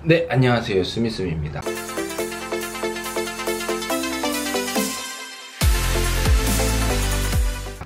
네, 안녕하세요. 스미스미입니다.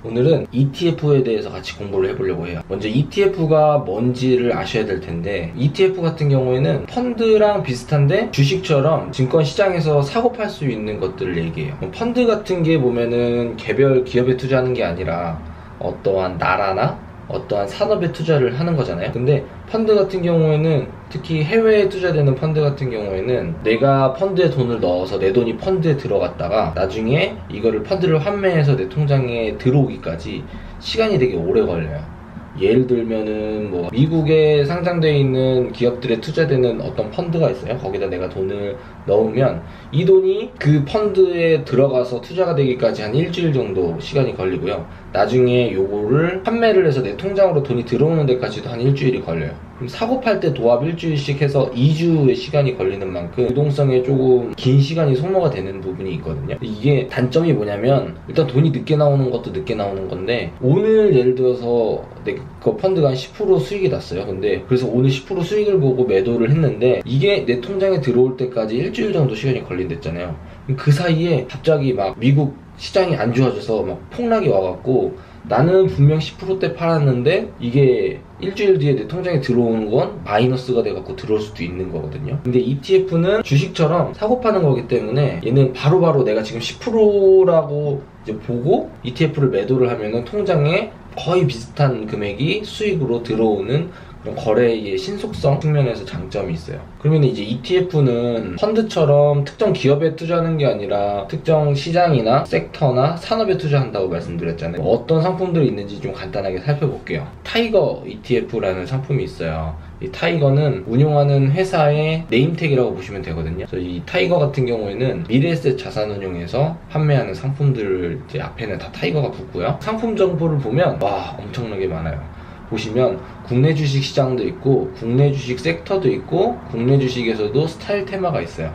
오늘은 ETF에 대해서 같이 공부를 해보려고 해요. 먼저 ETF가 뭔지를 아셔야 될 텐데, ETF 같은 경우에는 펀드랑 비슷한데 주식처럼 증권 시장에서 사고 팔 수 있는 것들을 얘기해요. 펀드 같은 게 보면은 개별 기업에 투자하는 게 아니라 어떠한 나라나 어떠한 산업에 투자를 하는 거잖아요. 근데 펀드 같은 경우에는, 특히 해외에 투자되는 펀드 같은 경우에는 내가 펀드에 돈을 넣어서 내 돈이 펀드에 들어갔다가 나중에 이거를 펀드를 환매해서 내 통장에 들어오기까지 시간이 되게 오래 걸려요. 예를 들면은 뭐 미국에 상장되어 있는 기업들에 투자되는 어떤 펀드가 있어요. 거기다 내가 돈을 넣으면 이 돈이 그 펀드에 들어가서 투자가 되기까지 한 일주일 정도 시간이 걸리고요. 나중에 요거를 판매를 해서 내 통장으로 돈이 들어오는 데까지도 한 일주일이 걸려요. 그럼 사고 팔 때 도합 일주일씩 해서 2주의 시간이 걸리는 만큼 유동성에 조금 긴 시간이 소모가 되는 부분이 있거든요. 이게 단점이 뭐냐면, 일단 돈이 늦게 나오는 것도 늦게 나오는 건데, 오늘 예를 들어서 내 그 펀드가 한 10% 수익이 났어요. 근데 그래서 오늘 10% 수익을 보고 매도를 했는데 이게 내 통장에 들어올 때까지 일주일 정도 시간이 걸린댔잖아요. 그 사이에 갑자기 막 미국 시장이 안 좋아져서 막 폭락이 와갖고, 나는 분명 10%대 팔았는데 이게 일주일 뒤에 내 통장에 들어오는 건 마이너스가 돼갖고 들어올 수도 있는 거거든요. 근데 ETF는 주식처럼 사고 파는 거기 때문에 얘는 바로바로 내가 지금 10%라고 이제 보고 ETF를 매도를 하면은 통장에 거의 비슷한 금액이 수익으로 들어오는 그런 거래의 신속성 측면에서 장점이 있어요. 그러면 이제 ETF는 펀드처럼 특정 기업에 투자하는 게 아니라 특정 시장이나 섹터나 산업에 투자한다고 말씀드렸잖아요. 어떤 상품들이 있는지 좀 간단하게 살펴볼게요. 타이거 ETF라는 상품이 있어요. 이 타이거는 운용하는 회사의 네임택이라고 보시면 되거든요. 그래서 이 타이거 같은 경우에는 미래에셋 자산운용에서 판매하는 상품들을 이제 앞에는 다 타이거가 붙고요. 상품 정보를 보면 와, 엄청나게 많아요. 보시면 국내 주식 시장도 있고 국내 주식 섹터도 있고 국내 주식에서도 스타일 테마가 있어요.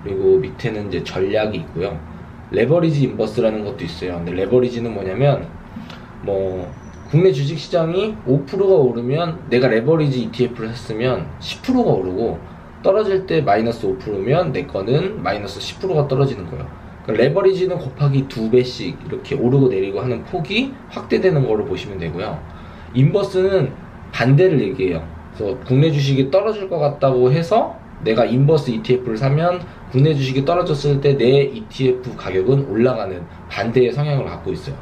그리고 밑에는 이제 전략이 있고요. 레버리지 인버스라는 것도 있어요. 근데 레버리지는 뭐냐면, 뭐 국내 주식 시장이 5%가 오르면 내가 레버리지 ETF를 샀으면 10%가 오르고, 떨어질 때 마이너스 5%면 내 거는 마이너스 10%가 떨어지는 거예요. 그러니까 레버리지는 곱하기 2배씩 이렇게 오르고 내리고 하는 폭이 확대되는 거로 보시면 되고요. 인버스는 반대를 얘기해요. 그래서 국내 주식이 떨어질 것 같다고 해서 내가 인버스 ETF를 사면 국내 주식이 떨어졌을 때 내 ETF 가격은 올라가는 반대의 성향을 갖고 있어요.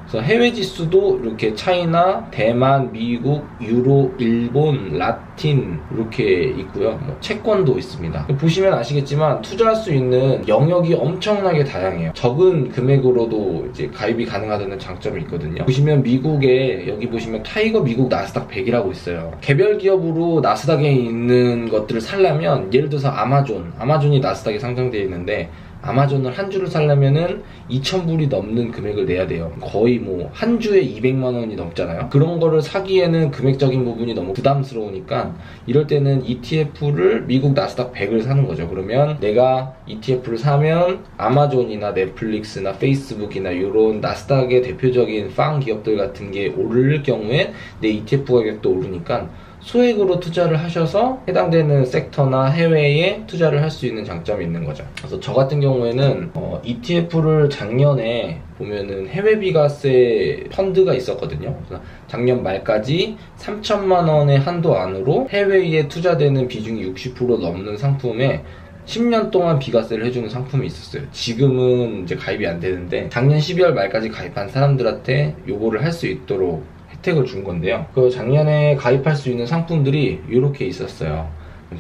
그래서 해외 지수도 이렇게 차이나, 대만, 미국, 유로, 일본, 라틴 이렇게 있고요. 뭐 채권도 있습니다. 보시면 아시겠지만 투자할 수 있는 영역이 엄청나게 다양해요. 적은 금액으로도 이제 가입이 가능하다는 장점이 있거든요. 보시면 미국에, 여기 보시면 타이거 미국 나스닥 100이라고 있어요. 개별 기업으로 나스닥에 있는 것들을 살려면, 예를 들어서 아마존이 나스닥에 상장되어 있는데 아마존을 한 주를 사려면은 2,000불이 넘는 금액을 내야 돼요. 거의 뭐 한 주에 200만 원이 넘잖아요. 그런 거를 사기에는 금액적인 부분이 너무 부담스러우니까 이럴 때는 ETF를 미국 나스닥 100을 사는 거죠. 그러면 내가 ETF를 사면 아마존이나 넷플릭스나 페이스북이나 이런 나스닥의 대표적인 팡 기업들 같은 게 오를 경우에 내 ETF 가격도 오르니까 소액으로 투자를 하셔서 해당되는 섹터나 해외에 투자를 할 수 있는 장점이 있는 거죠. 그래서 저 같은 경우에는 ETF를 작년에 보면은 해외 비과세 펀드가 있었거든요. 그래서 작년 말까지 3천만 원의 한도 안으로 해외에 투자되는 비중이 60% 넘는 상품에 10년 동안 비과세를 해주는 상품이 있었어요. 지금은 이제 가입이 안 되는데 작년 12월 말까지 가입한 사람들한테 요거를 할 수 있도록 혜택을 준 건데요. 그 작년에 가입할 수 있는 상품들이 이렇게 있었어요.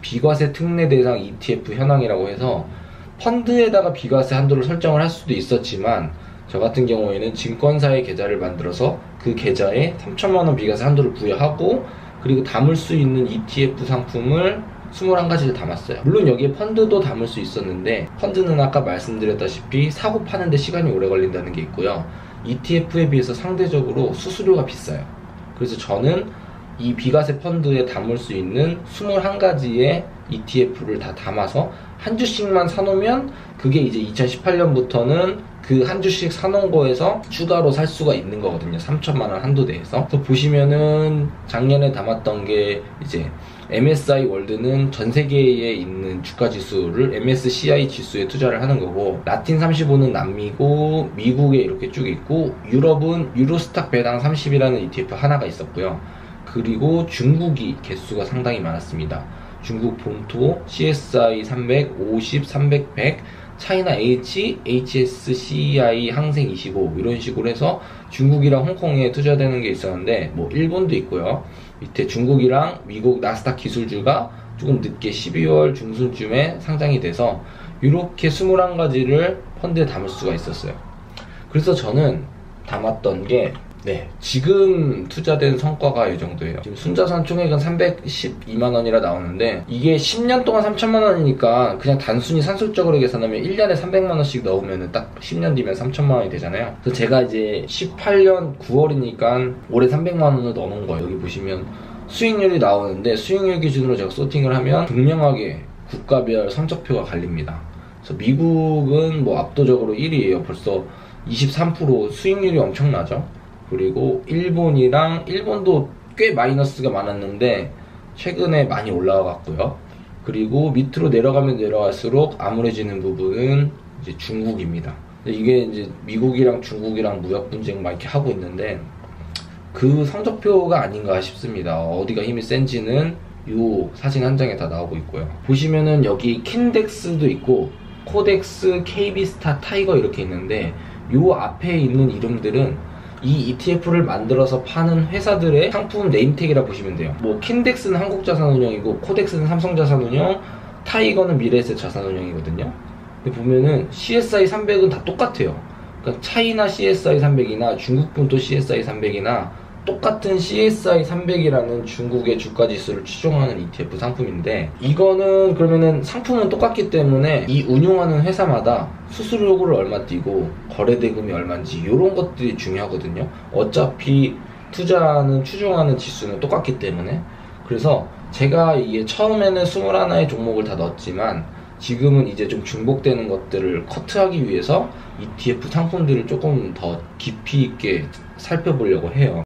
비과세 특례 대상 ETF 현황이라고 해서 펀드에다가 비과세 한도를 설정을 할 수도 있었지만, 저 같은 경우에는 증권사의 계좌를 만들어서 그 계좌에 3천만 원 비과세 한도를 부여하고, 그리고 담을 수 있는 ETF 상품을 21가지를 담았어요. 물론 여기에 펀드도 담을 수 있었는데, 펀드는 아까 말씀드렸다시피 사고 파는데 시간이 오래 걸린다는 게 있고요. ETF에 비해서 상대적으로 수수료가 비싸요. 그래서 저는 이 비과세 펀드에 담을 수 있는 21가지의 ETF를 다 담아서 한 주씩만 사놓으면 그게 이제 2018년부터는 그 한 주씩 사놓은 거에서 추가로 살 수가 있는 거거든요. 3천만 원 한도 내에서. 또 보시면은 작년에 담았던 게 이제 MSI 월드는 전 세계에 있는 주가 지수를 MSCI 지수에 투자를 하는 거고, 라틴 35는 남미고, 미국에 이렇게 쭉 있고, 유럽은 유로스탁 배당 30이라는 ETF 하나가 있었고요. 그리고 중국이 개수가 상당히 많았습니다. 중국 본토, CSI 300, 50, 300, 100, 차이나 H, HSCI 항생 25 이런 식으로 해서 중국이랑 홍콩에 투자되는 게 있었는데, 뭐 일본도 있고요. 밑에 중국이랑 미국 나스닥 기술주가 조금 늦게 12월 중순쯤에 상장이 돼서 이렇게 21가지를 펀드에 담을 수가 있었어요. 그래서 저는 담았던 게 지금 투자된 성과가 이 정도예요. 지금 순자산 총액은 312만원이라 나오는데, 이게 10년 동안 3천만원이니까 그냥 단순히 산술적으로 계산하면 1년에 300만원씩 넣으면 딱 10년 뒤면 3천만원이 되잖아요. 그래서 제가 이제 18년 9월이니까 올해 300만원을 넣어놓은 거예요. 여기 보시면 수익률이 나오는데, 수익률 기준으로 제가 소팅을 하면 분명하게 국가별 성적표가 갈립니다. 그래서 미국은 뭐 압도적으로 1위예요. 벌써 23% 수익률이 엄청나죠. 그리고 일본도 꽤 마이너스가 많았는데 최근에 많이 올라갔고요. 그리고 밑으로 내려가면 내려갈수록 암울해지는 부분은 이제 중국입니다. 이게 이제 미국이랑 중국이랑 무역 분쟁 막 이렇게 하고 있는데, 그 성적표가 아닌가 싶습니다. 어디가 힘이 센지는 이 사진 한 장에 다 나오고 있고요. 보시면은 여기 킨덱스도 있고 코덱스, KB스타, 타이거 이렇게 있는데, 이 앞에 있는 이름들은 이 ETF를 만들어서 파는 회사들의 상품 네임택이라 보시면 돼요. 뭐 킨덱스는 한국자산운용이고, 코덱스는 삼성자산운용, 타이거는 미래에셋 자산운용이거든요. 근데 보면은 CSI 300은 다 똑같아요. 그러니까 차이나 CSI 300이나 중국 본토 CSI 300이나 똑같은 CSI 300이라는 중국의 주가 지수를 추종하는 ETF 상품인데, 이거는 그러면은 상품은 똑같기 때문에 이 운용하는 회사마다 수수료를 얼마 띄고 거래 대금이 얼마인지 이런 것들이 중요하거든요. 어차피 투자하는 추종하는 지수는 똑같기 때문에. 그래서 제가 이게 처음에는 21의 종목을 다 넣었지만 지금은 이제 좀 중복되는 것들을 커트하기 위해서 ETF 상품들을 조금 더 깊이 있게 살펴보려고 해요.